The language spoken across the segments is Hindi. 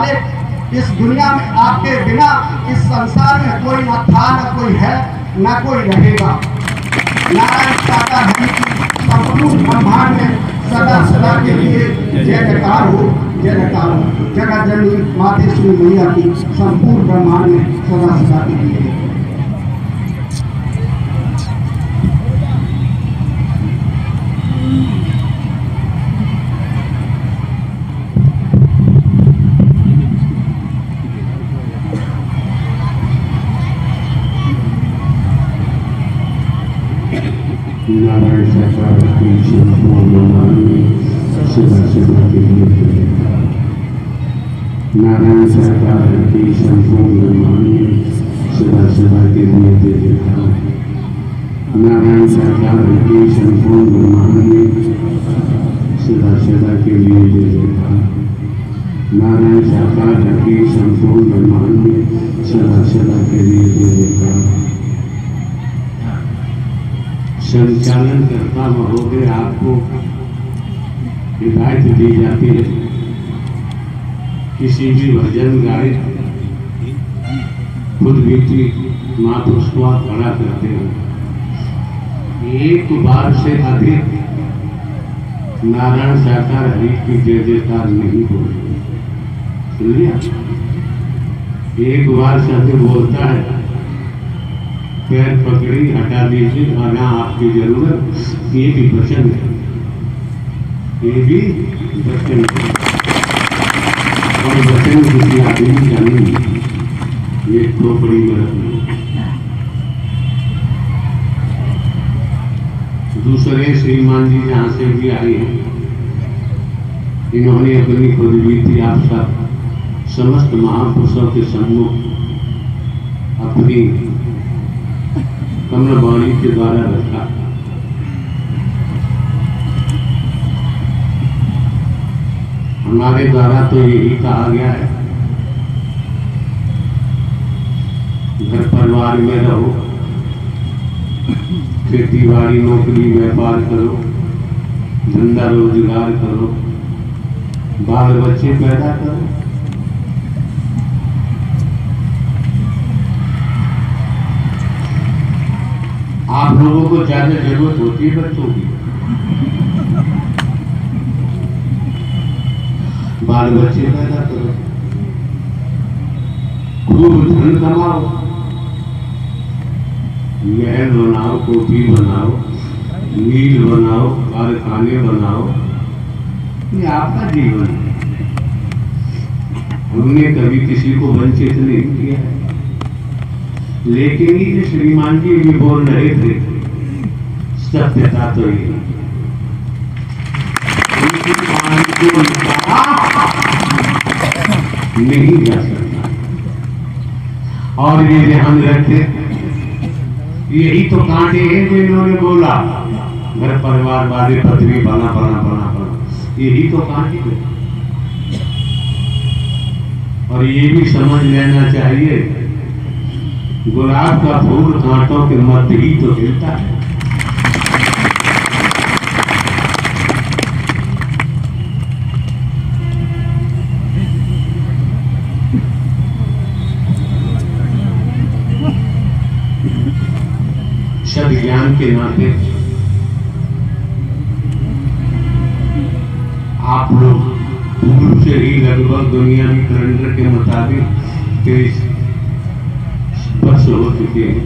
मालिक, इस दुनिया में आपके बिना इस संसार में कोई न था, न कोई है, न कोई रहेगा। नारायण साकार हरि की संपूर्ण ब्रह्मांड में सदा सदा के लिए जय जयकार हो, जय जयकार हो। जगत जननी मातेश्वरी मैया की संपूर्ण ब्रह्मांड में सदा सदा के लिए। नारायण साकार की संपूर्ण ब्रह्मांड में सदा सदा के लिए। नारायण साकार की संपूर्ण ब्रह्मांड में सदा सदा के लिए देता। नारायण साकार की संपूर्ण ब्रह्मांड में सदा सदा के लिए देता। नारायण साकार की संपूर्ण ब्रह्मांड में सदा सदा के लिए देता। संचालन करता महोदय आपको हिदायत दी जाती है, किसी भी भजन गाए खुद बीती माँ उसको आप खड़ा करते हो। एक बार से अधिक नारायण साकार हरि की जय जयकार नहीं बोलते, सुन लिया? एक बार से अधिक बोलता है, पैर पकड़ी हटा दीजिए और यहाँ आपकी जरूरत ये भी वचन है, ये भी वचन है। और वचन किसी आदमी का नहीं, ये खोपड़ी में रखना। दूसरे श्रीमान जी जहाँ से भी आए हैं, इन्होंने अपनी खुद बीती आप सब समस्त महापुरुषों के सम्मुख अपनी कमल वाणी के द्वारा रखा। हमारे द्वारा तो यही कहा गया है, घर परिवार में रहो, खेती बाड़ी नौकरी व्यापार करो, धंधा रोजगार करो, बाल बच्चे पैदा करो। आप लोगों को ज्यादा जरूरत होती है बच्चों की, बाल बच्चे पैदा करो, खूब धन कमाओ, महल बनाओ, कोठी बनाओ, मील बनाओ, कारखाने बनाओ, ये आपका जीवन है। हमने कभी किसी को वंचित नहीं किया है, लेकिन ये श्रीमान जी भी बोल रहे थे, सत्यता तो ये नहीं जा सकता। और ये ध्यान रखते, यही तो कांटे हैं जो इन्होंने बोला, घर परिवार वाले पृथ्वी बना बना बना बना, यही तो कांटे हैं। और ये भी समझ लेना चाहिए, गुलाब का फूल कांटों के मध्य ही तो खिलता है। सद ज्ञान के नाते आप लोग पूर्व से ही लगभग दुनियावी कैलेंडर के मुताबिक 23 वर्ष हो चुके हैं।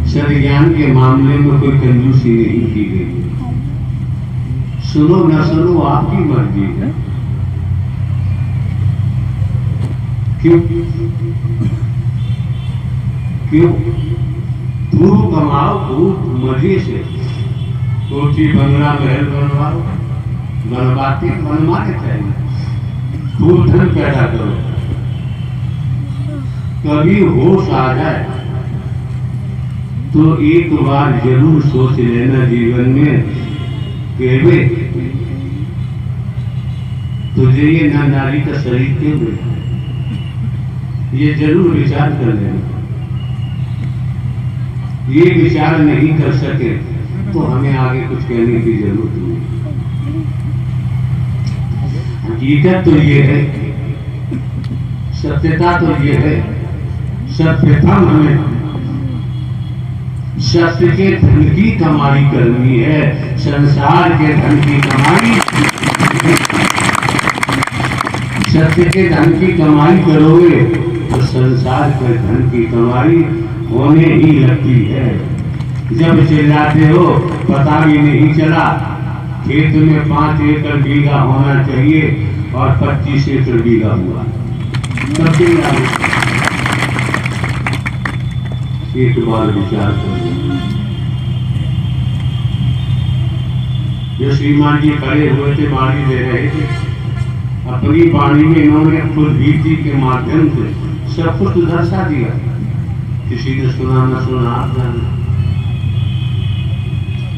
सद ज्ञान के मामले में कोई कंजूसी नहीं की गई। सुनो न सुनो आपकी मर्जी है। क्यों क्यों खूब कमाओ, खूब मजे से, कोठी बंगला महल बनवाओ, बनवाने चाहिए, खूब धन पैदा करो। कभी होश आ जाए तो एक बार जरूर सोच लेना जीवन में कि तुझे ये नारी का शरीर क्यों मिला, ये जरूर विचार कर लेना। ये विचार नहीं कर सके तो हमें आगे कुछ कहने की जरूरत नहीं। हकीकत तो ये है सत्यता तो ये है, सत्यतम हमें सत्य के धन की कमाई करनी है, संसार के धन की कमाई, सत्य के धन की कमाई करोगे तो संसार के धन की कमाई होने ही लगती है। जब चिल्लाते हो पता भी नहीं चला, खेत में 5 एकड़ बीघा होना चाहिए और 25 एकड़ बीघा हुआ। तब एक बार विचार करो। जो श्रीमान जी खड़े हुए थे, बाणी दे रहे थे, अपनी बाणी में इन्होंने खुद भीति के माध्यम से सब कुछ दर्शा दिया। किसी ने सुना न सुना, आप जाने।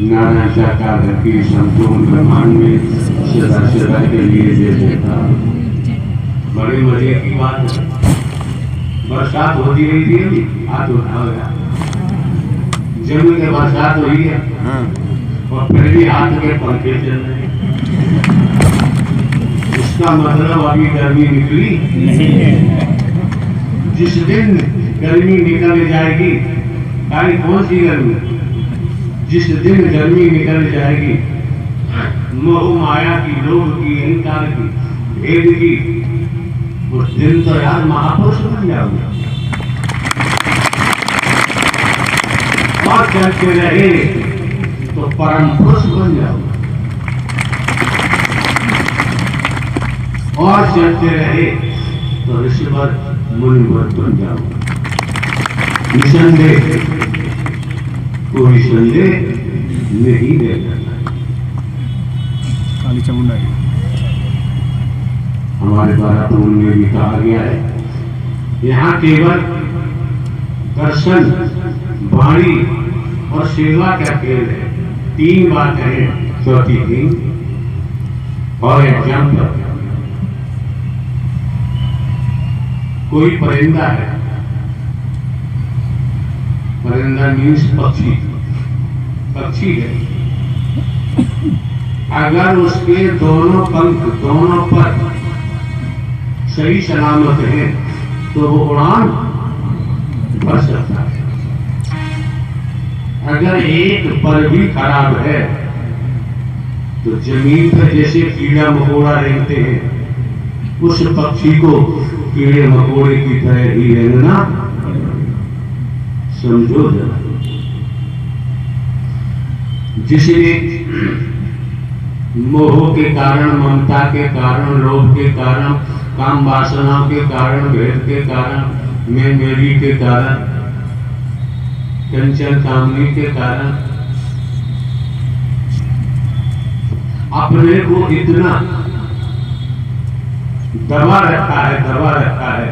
नारायण साकार की संपूर्ण ब्रह्मांड में सदा सदा के लिए दे देता। बड़े मजे की बात है। बरसात होती रही थी, अभी हाथ उठा गया, जमीन के बरसात हुई है और फिर भी हाथ के पंखे चल रहे। इसका मतलब अभी गर्मी निकली नहीं। जिस दिन गर्मी निकल जाएगी, तारीख कौन सी गर्मी? जिस दिन गर्मी निकल जाएगी, मोह माया की, लोभ की, अहंकार की, भेद की, उस दिन तो यार महापुरुष बन जाओगे। और चलते रहे तो परम पुरुष बन जाओगे, और चलते रहे तो ऋषिवर मुनिवर बन जाओगे। निसंदेह, कोई संदेह नहीं रह जाता। काली चामुंडा हमारे द्वारा पूर्व में भी कहा गया है, यहाँ केवल दर्शन, वाणी और सेवा का खेल है। 3 बातें हैं, चौथी 3 और एग्जाम्पल। कोई परिंदा है, परिंदा मीन्स पक्षी, पक्षी है। अगर उसके दोनों पंख, दोनों पर सही सलामत है तो वो उड़ान भर सकता है। अगर एक पर भी खराब है तो जमीन पर जैसे कीड़ा मकोड़ा रहते हैं, उस पक्षी को कीड़े मकोड़े की तरह ही रहना समझो जरा। जिसने मोह के कारण, ममता के कारण, लोभ के कारण, काम वासनाओं के कारण, भेद के कारण, मैं मेरी के कारण, चंचल कामनी के कारण अपने को इतना दबा रखा है,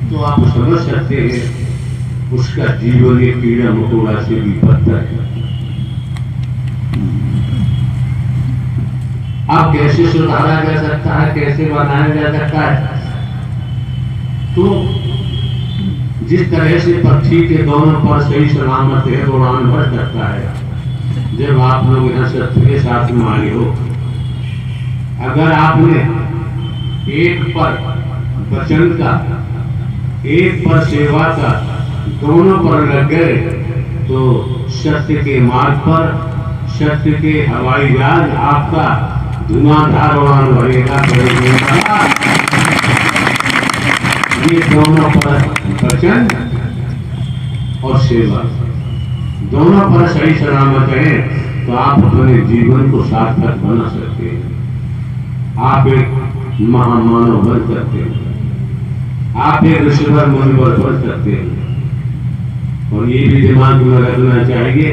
तो आप समझ सकते हैं उसका जीवन एक कीड़ा मकोड़ा से भी बदतर है। अब कैसे सुधारा जा सकता है, कैसे बनाया जा सकता है? तो जिस तरह से पक्षी के दोनों पर सही सलामत है, उड़ान भर सकता है। जब आप लोग यहाँ सत्य के साथ में आए हो, अगर आपने एक पर वचन का, एक पर सेवा का, दोनों पर लग गए तो सत्य के मार्ग पर, सत्य के हवाई जहाज आपका धुआंधार उड़ान भरेगा। ये दोनों पर वचन और सेवा, दोनों पर सही सलामत है तो आप अपने जीवन को सार्थक बना सकते हैं। आप एक महामानव बन सकते हैं, आप एक ऋषिवर मुनिवर बन सकते हैं। और ये भी दिमाग में रखना चाहिए,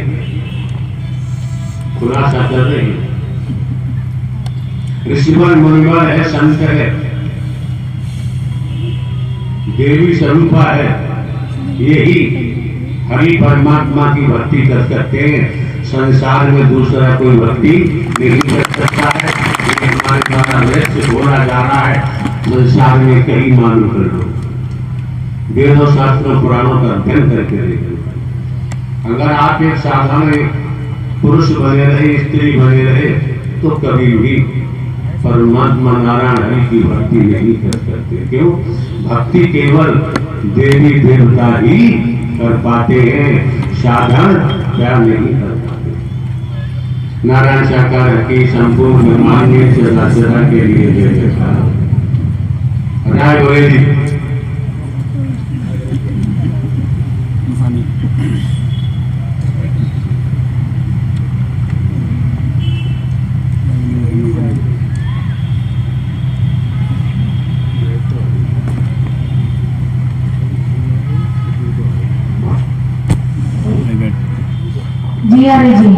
खुलासा कर रहे हैं, ऋषिवर मुनिवर है, संत है, देवी स्वरूपा है, यही हरि परमात्मा की भक्ति कर सकते हैं। संसार में दूसरा कोई भक्ति नहीं कर सकता है। हमारे द्वारा व्यस्त बोला जा रहा है, संसार में कहीं मालूम कर लो, वेदों शास्त्रों पुराणों का अध्ययन करके देखो। अगर आप एक साधारण पुरुष बने रहे, स्त्री बने रहे, तो कभी भी परमात्मा नारायण हरि की भक्ति नहीं कर सकते। क्यों? भक्ति केवल देवी देवता ही कर पाते हैं, साधन क्या नहीं कर पाते। नारायण साकार की संपूर्ण ब्रह्मांड सदा सदा के लिए जय जयकार। राय गोयल जी Nufani. जी अरे जी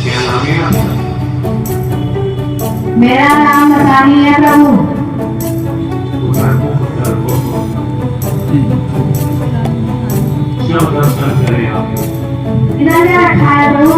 क्या नाम है आपका? मेरा नाम बतानी है प्रभु। क्यों दर्शन करें आप? इन्होंने रखा है प्रभु।